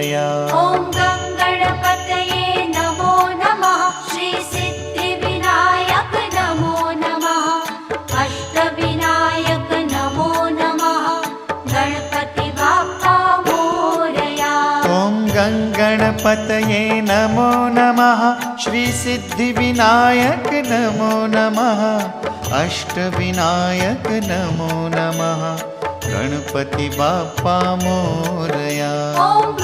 मोरया। ॐ गं गणपतये नमो नमः। श्री सिद्धिविनायक नमो नमः। अष्टविनायक नमो नमः। गणपति बाप्पा मोरया। ॐ गं गणपतये नमो नमः। श्री सिद्धिविनायक नमो नमः। अष्टविनायक नमो नमः। गणपति बाप्पा मोरया। ॐ